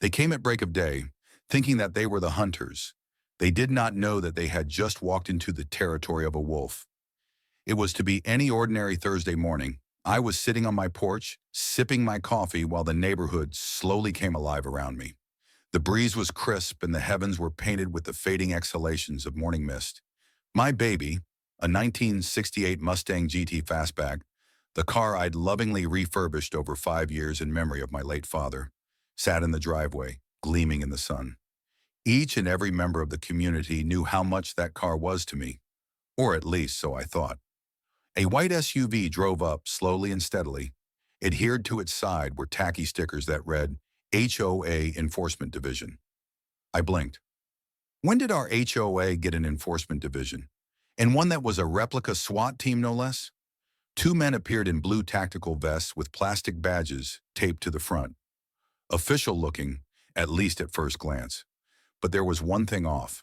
They came at break of day, thinking that they were the hunters. They did not know that they had just walked into the territory of a wolf. It was to be any ordinary Thursday morning. I was sitting on my porch, sipping my coffee while the neighborhood slowly came alive around me. The breeze was crisp and the heavens were painted with the fading exhalations of morning mist. My baby, a 1968 Mustang GT Fastback, the car I'd lovingly refurbished over 5 years in memory of my late father, sat in the driveway, gleaming in the sun. Each and every member of the community knew how much that car was to me, or at least so I thought. A white SUV drove up slowly and steadily. Adhered to its side were tacky stickers that read, HOA Enforcement Division. I blinked. When did our HOA get an enforcement division? And one that was a replica SWAT team, no less? Two men appeared in blue tactical vests with plastic badges taped to the front. Official looking, at least at first glance. But there was one thing off.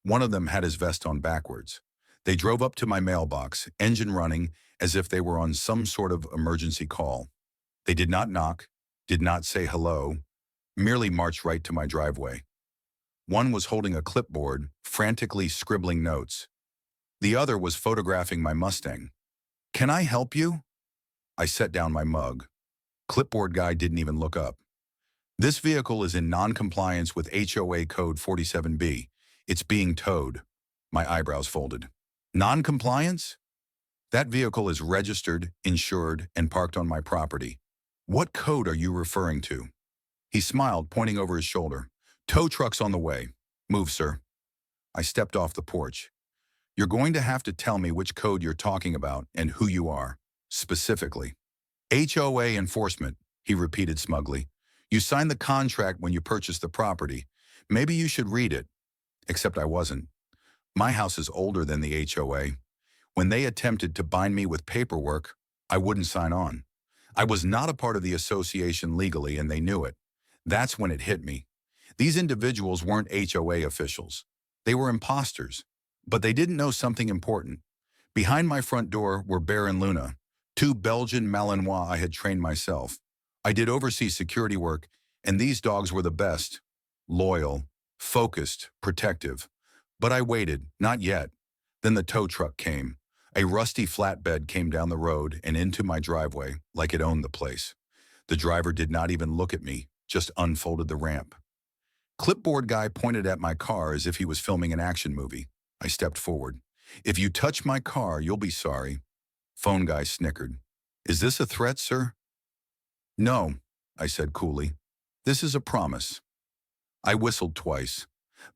One of them had his vest on backwards. They drove up to my mailbox, engine running, as if they were on some sort of emergency call. They did not knock, did not say hello, merely marched right to my driveway. One was holding a clipboard, frantically scribbling notes. The other was photographing my Mustang. "Can I help you?" I set down my mug. Clipboard guy didn't even look up. "This vehicle is in non-compliance with HOA Code 47B. It's being towed." My eyebrows folded. Non-compliance? That vehicle is registered, insured, and parked on my property. What code are you referring to? He smiled, pointing over his shoulder. "Tow truck's on the way. Move, sir." I stepped off the porch. "You're going to have to tell me which code you're talking about and who you are, specifically." "HOA enforcement," he repeated smugly. "You signed the contract when you purchased the property. Maybe you should read it." Except I wasn't. My house is older than the HOA. When they attempted to bind me with paperwork, I wouldn't sign on. I was not a part of the association legally, and they knew it. That's when it hit me. These individuals weren't HOA officials. They were imposters. But they didn't know something important. Behind my front door were Bear and Luna, two Belgian Malinois I had trained myself. I did overseas security work, and these dogs were the best. Loyal, focused, protective. But I waited, not yet. Then the tow truck came. A rusty flatbed came down the road and into my driveway like it owned the place. The driver did not even look at me, just unfolded the ramp. Clipboard guy pointed at my car as if he was filming an action movie. I stepped forward. "If you touch my car, you'll be sorry." Phone guy snickered. "Is this a threat, sir?" "No," I said coolly. "This is a promise." I whistled twice.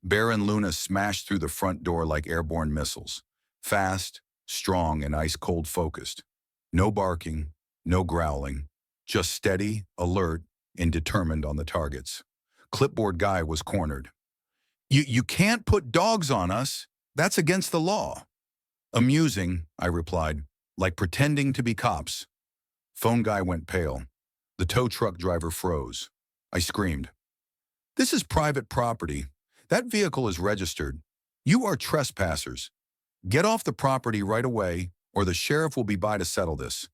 Bear and Luna smashed through the front door like airborne missiles. Fast, strong, and ice-cold focused. No barking, no growling. Just steady, alert, and determined on the targets. Clipboard guy was cornered. You can't put dogs on us. That's against the law." "Amusing," I replied, "like pretending to be cops." Phone guy went pale. The tow truck driver froze. I screamed. "This is private property. That vehicle is registered. You are trespassers. Get off the property right away, or the sheriff will be by to settle this.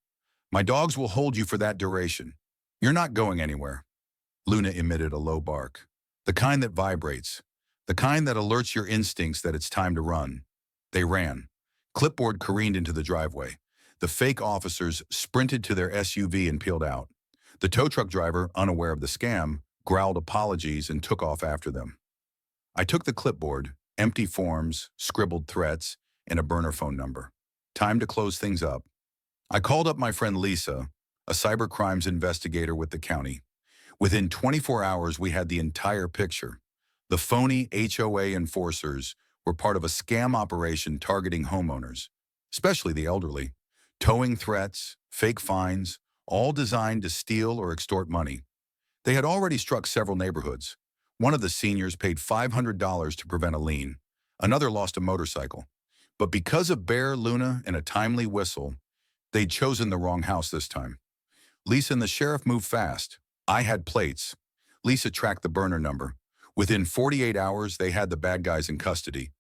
My dogs will hold you for that duration. You're not going anywhere." Luna emitted a low bark. The kind that vibrates. The kind that alerts your instincts that it's time to run. They ran. Clipboard careened into the driveway. The fake officers sprinted to their SUV and peeled out. The tow truck driver, unaware of the scam, growled apologies and took off after them. I took the clipboard, empty forms, scribbled threats, and a burner phone number. Time to close things up. I called up my friend Lisa, a cyber crimes investigator with the county. Within 24 hours, we had the entire picture. The phony HOA enforcers were part of a scam operation targeting homeowners, especially the elderly. Towing threats, fake fines, all designed to steal or extort money. They had already struck several neighborhoods. One of the seniors paid $500 to prevent a lien. Another lost a motorcycle. But because of Bear, Luna, and a timely whistle, they'd chosen the wrong house this time. Lisa and the sheriff moved fast. I had plates. Lisa tracked the burner number. Within 48 hours, they had the bad guys in custody.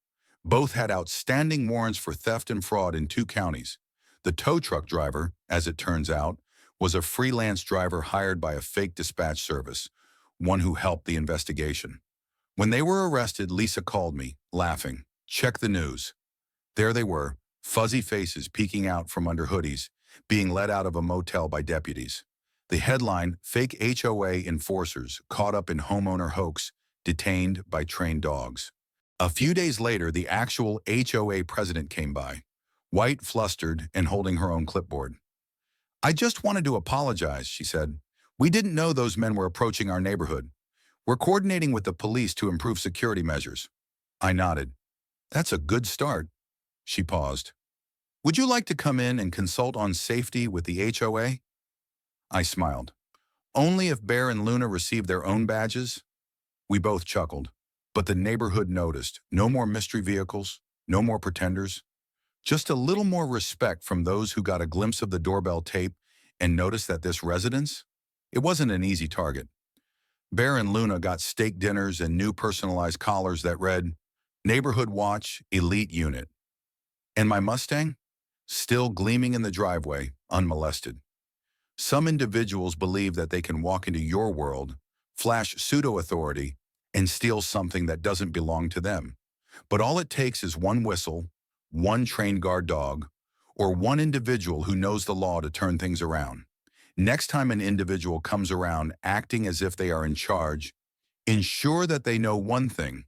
Both had outstanding warrants for theft and fraud in 2 counties. The tow truck driver, as it turns out, was a freelance driver hired by a fake dispatch service. one who helped the investigation. When they were arrested, Lisa called me, laughing. Check the news. There they were, fuzzy faces peeking out from under hoodies, being led out of a motel by deputies. The headline, Fake HOA Enforcers Caught Up in Homeowner Hoax, Detained by Trained Dogs. A few days later, the actual HOA president came by, white, flustered, and holding her own clipboard. I just wanted to apologize, she said. We didn't know those men were approaching our neighborhood. We're coordinating with the police to improve security measures. I nodded. That's a good start. She paused. Would you like to come in and consult on safety with the HOA? I smiled. Only if Bear and Luna receive their own badges? We both chuckled. But the neighborhood noticed. No more mystery vehicles, no more pretenders. Just a little more respect from those who got a glimpse of the doorbell tape and noticed that this residence? It wasn't an easy target. Bear and Luna got steak dinners and new personalized collars that read, Neighborhood Watch, Elite Unit. And my Mustang? Still gleaming in the driveway, unmolested. Some individuals believe that they can walk into your world, flash pseudo-authority, and steal something that doesn't belong to them. But all it takes is one whistle, one trained guard dog, or one individual who knows the law to turn things around. Next time an individual comes around acting as if they are in charge, ensure that they know one thing.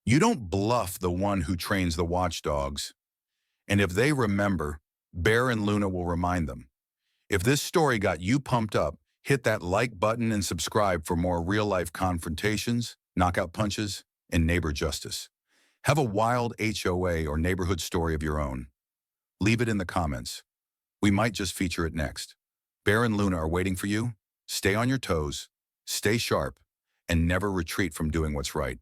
You don't bluff the one who trains the watchdogs. And if they remember, Bear and Luna will remind them. If this story got you pumped up, hit that like button and subscribe for more real-life confrontations, knockout punches, and neighbor justice. Have a wild HOA or neighborhood story of your own. Leave it in the comments. We might just feature it next. Bear and Luna are waiting for you. Stay on your toes, stay sharp, and never retreat from doing what's right.